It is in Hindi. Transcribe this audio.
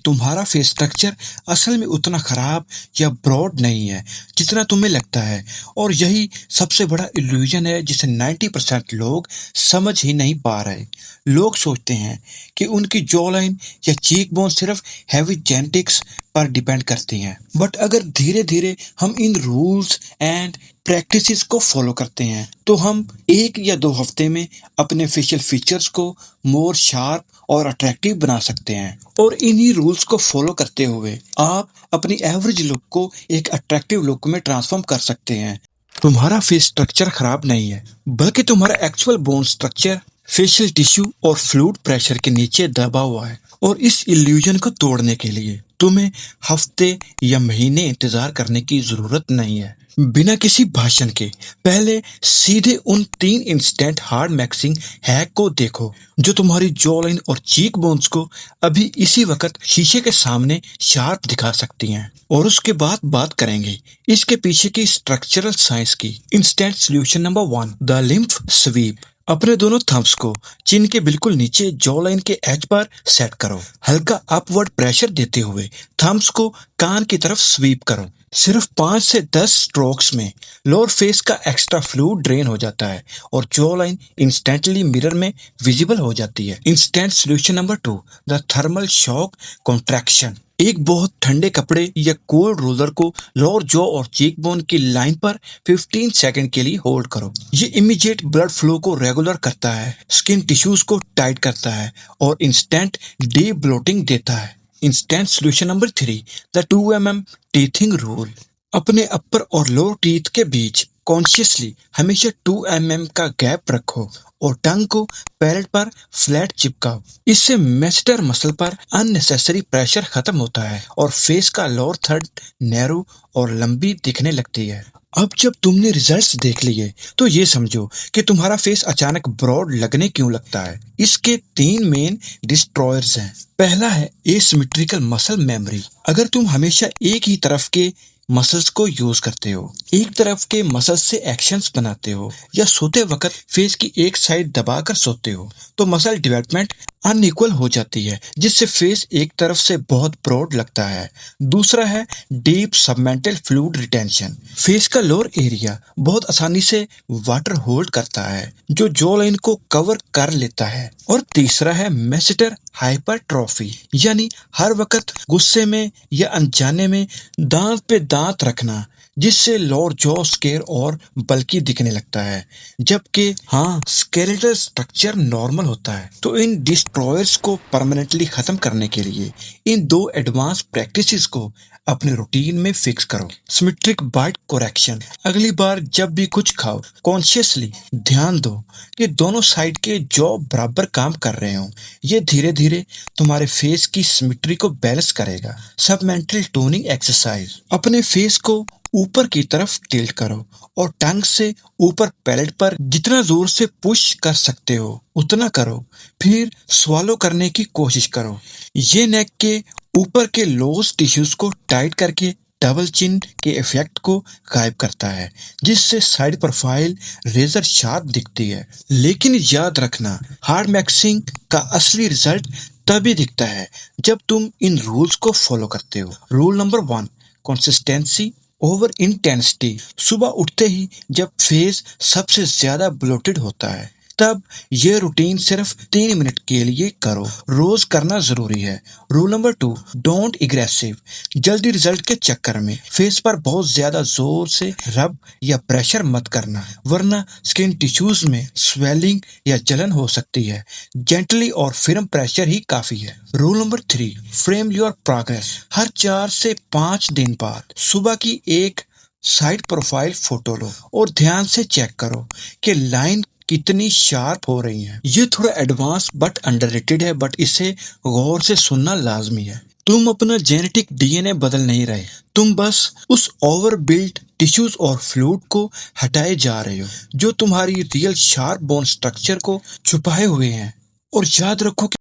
तुम्हारा फेस स्ट्रक्चर असल में उतना खराब या ब्रॉड नहीं है जितना तुम्हें लगता है, और यही सबसे बड़ा इल्यूजन है जिसे 90% लोग समझ ही नहीं पा रहे। लोग सोचते हैं कि उनकी जॉ लाइन या चीक बोन सिर्फ हैवी जेनेटिक्स पर डिपेंड करती हैं, बट अगर धीरे धीरे हम इन रूल्स एंड प्रैक्टिसेस को फॉलो करते हैं तो हम 1 या 2 हफ्ते में अपने फेशियल फीचर्स को मोर शार्प और अट्रैक्टिव बना सकते हैं। और इन्हीं रूल्स को फॉलो करते हुए आप अपनी एवरेज लुक को एक अट्रैक्टिव लुक में ट्रांसफॉर्म कर सकते हैं। तुम्हारा फेस स्ट्रक्चर खराब नहीं है, बल्कि तुम्हारा actual bone structure facial tissue और फ्लूइड प्रेशर के नीचे दबा हुआ है। और इस इल्यूजन को तोड़ने के लिए तुम्हें हफ्ते या महीने इंतजार करने की जरूरत नहीं है। बिना किसी भाषण के पहले सीधे उन 3 इंस्टेंट हार्ड मैक्सिंग हैक को देखो जो तुम्हारी जॉ लाइन और चीक बोन्स को अभी इसी वक्त शीशे के सामने शार्प दिखा सकती हैं। और उसके बाद बात करेंगे इसके पीछे की स्ट्रक्चरल साइंस की। Instant solution number 1, the lymph sweep. अपने दोनों थम्स को चिन के बिल्कुल नीचे जॉ लाइन के एज पर सेट करो। हल्का अपवर्ड प्रेशर देते हुए थम्स को कान की तरफ स्वीप करो। सिर्फ 5 से 10 स्ट्रोक्स में लोअर फेस का एक्स्ट्रा फ्लूइड ड्रेन हो जाता है और जॉ लाइन इंस्टेंटली मिरर में विजिबल हो जाती है। Instant solution number 2, the thermal shock contraction. एक बहुत ठंडे कपड़े या कोल्ड रोलर को लोअर जॉ और चीक बोन की लाइन पर 15 सेकंड के लिए होल्ड करो। ये इमीडिएट ब्लड फ्लो को रेगुलर करता है, स्किन टिश्यूज को टाइट करता है और इंस्टेंट डी ब्लोटिंग देता है। Instant solution number 3, the 2 mm teething rule. अपने अपर और लोअर टीथ के बीच कॉन्शियसली हमेशा 2 mm का गैप रखो और टंग को पैलेट पर फ्लैट चिपकाओ। इससे मैस्टर मसल पर अननेसेसरी प्रेशर खत्म होता है और फेस का लोअर थर्ड नैरो और लंबी दिखने लगती है। अब जब तुमने रिजल्ट्स देख लिए तो ये समझो कि तुम्हारा फेस अचानक ब्रॉड लगने क्यों लगता है। इसके 3 मेन डिस्ट्रॉयर्स हैं। पहला है एसिमेट्रिकल मसल मेमोरी। अगर तुम हमेशा एक ही तरफ के मसल्स को यूज करते हो, एक तरफ के मसल्स से एक्शंस बनाते हो या सोते वक्त फेस की एक साइड दबाकर सोते हो, तो मसल डेवलपमेंट अनइक्वल हो जाती है जिससे फेस एक तरफ से बहुत ब्रॉड लगता है। दूसरा है deep submental fluid retention. Face का लोअर एरिया बहुत आसानी से वाटर होल्ड करता है जो जॉ लाइन को कवर कर लेता है। और तीसरा है मैसेटर हाइपरट्रॉफी, यानी हर वक्त गुस्से में या अनजाने में दांत पे दांत रखना, जिससे लोअर जॉ स्केर और बल्कि दिखने लगता है जबकि स्केलेटल स्ट्रक्चर नॉर्मल होता है। तो इन डिस्ट्रॉयर्स को परमानेंटली खत्म करने के लिए इन 2 एडवांस प्रैक्टिसेस को अपने रूटीन में फिक्स करो। Symmetric bite correction. अगली बार जब भी कुछ खाओ कॉन्शियसली ध्यान दो कि दोनों साइड के जॉ बराबर काम कर रहे हो। ये धीरे धीरे तुम्हारे फेस की सिमेट्री को बैलेंस करेगा। Submental toning exercise. अपने फेस को ऊपर की तरफ टिल्ट करो और टंग से ऊपर पैलेट पर जितना जोर से पुश कर सकते हो उतना करो। फिर स्वालो करने की कोशिश करो। ये नेक के ऊपर के लोअर टिश्यूज को टाइट करके डबल चिन के इफेक्ट को गायब करता है, जिससे साइड प्रोफाइल रेजर शार्प दिखती है। लेकिन याद रखना, हार्ड मैक्सिंग का असली रिजल्ट तभी दिखता है जब तुम इन रूल्स को फॉलो करते हो। Rule number 1, consistency over intensity. सुबह उठते ही जब फेस सबसे ज्यादा ब्लोटेड होता है तब ये रूटीन सिर्फ 3 मिनट के लिए करो। रोज करना जरूरी है। Rule number 2, don't aggressive. जल्दी रिजल्ट के चक्कर में फेस पर बहुत ज्यादा जोर से रब या प्रेशर मत करना, वरना स्किन टिश्यूज में स्वेलिंग या जलन हो सकती है। जेंटली और फिर्म प्रेशर ही काफी है। Rule number 3, frame your progress. हर 4 से 5 दिन बाद सुबह की एक साइड प्रोफाइल फोटो लो और ध्यान से चेक करो कि लाइन कितनी शार्प हो रही है। ये थोड़ा एडवांस बट अंडररेटेड है, बट इसे गौर से सुनना लाजमी है। तुम अपना जेनेटिक डीएनए बदल नहीं रहे, तुम बस उस ओवरबिल्ट टिश्यूज और फ्लूइड को हटाए जा रहे हो जो तुम्हारी रियल शार्प बोन स्ट्रक्चर को छुपाए हुए हैं। और याद रखो कि